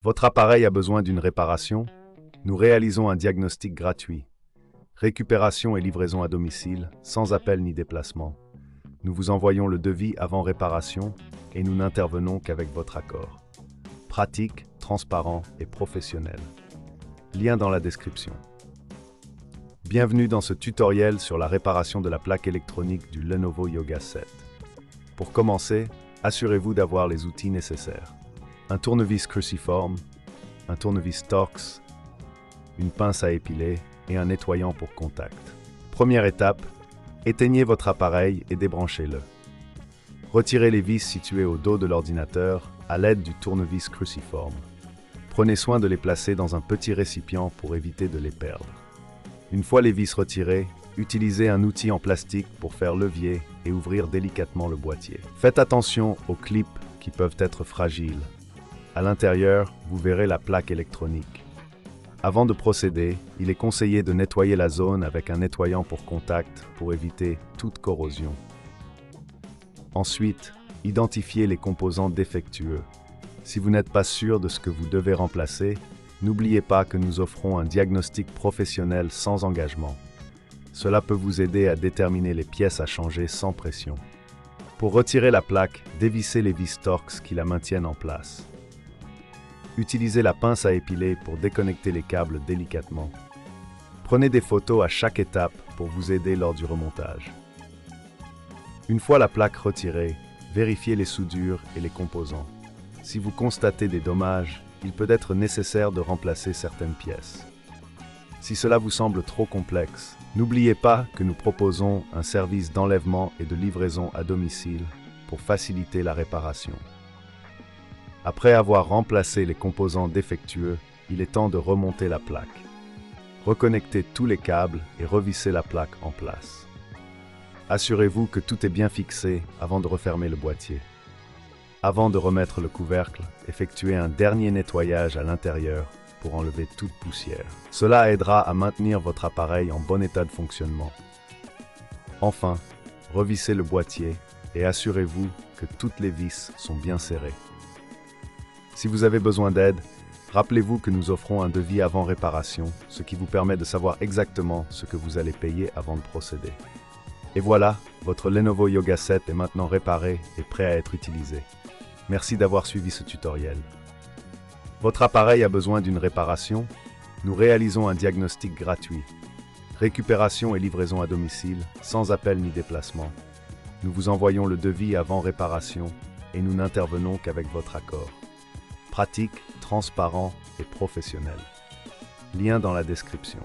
Votre appareil a besoin d'une réparation? Nous réalisons un diagnostic gratuit. Récupération et livraison à domicile, sans appel ni déplacement. Nous vous envoyons le devis avant réparation et nous n'intervenons qu'avec votre accord. Pratique, transparent et professionnel. Lien dans la description. Bienvenue dans ce tutoriel sur la réparation de la plaque électronique du Lenovo Yoga 7. Pour commencer, assurez-vous d'avoir les outils nécessaires. Un tournevis cruciforme, un tournevis Torx, une pince à épiler et un nettoyant pour contact. Première étape, éteignez votre appareil et débranchez-le. Retirez les vis situées au dos de l'ordinateur à l'aide du tournevis cruciforme. Prenez soin de les placer dans un petit récipient pour éviter de les perdre. Une fois les vis retirées, utilisez un outil en plastique pour faire levier et ouvrir délicatement le boîtier. Faites attention aux clips qui peuvent être fragiles. À l'intérieur, vous verrez la plaque électronique. Avant de procéder, il est conseillé de nettoyer la zone avec un nettoyant pour contact pour éviter toute corrosion. Ensuite, identifiez les composants défectueux. Si vous n'êtes pas sûr de ce que vous devez remplacer, n'oubliez pas que nous offrons un diagnostic professionnel sans engagement. Cela peut vous aider à déterminer les pièces à changer sans pression. Pour retirer la plaque, dévissez les vis Torx qui la maintiennent en place. Utilisez la pince à épiler pour déconnecter les câbles délicatement. Prenez des photos à chaque étape pour vous aider lors du remontage. Une fois la plaque retirée, vérifiez les soudures et les composants. Si vous constatez des dommages, il peut être nécessaire de remplacer certaines pièces. Si cela vous semble trop complexe, n'oubliez pas que nous proposons un service d'enlèvement et de livraison à domicile pour faciliter la réparation. Après avoir remplacé les composants défectueux, il est temps de remonter la plaque. Reconnectez tous les câbles et revissez la plaque en place. Assurez-vous que tout est bien fixé avant de refermer le boîtier. Avant de remettre le couvercle, effectuez un dernier nettoyage à l'intérieur pour enlever toute poussière. Cela aidera à maintenir votre appareil en bon état de fonctionnement. Enfin, revissez le boîtier et assurez-vous que toutes les vis sont bien serrées. Si vous avez besoin d'aide, rappelez-vous que nous offrons un devis avant réparation, ce qui vous permet de savoir exactement ce que vous allez payer avant de procéder. Et voilà, votre Lenovo Yoga 7 est maintenant réparé et prêt à être utilisé. Merci d'avoir suivi ce tutoriel. Votre appareil a besoin d'une réparation? Nous réalisons un diagnostic gratuit. Récupération et livraison à domicile, sans appel ni déplacement. Nous vous envoyons le devis avant réparation et nous n'intervenons qu'avec votre accord. Pratique, transparent et professionnel. Lien dans la description.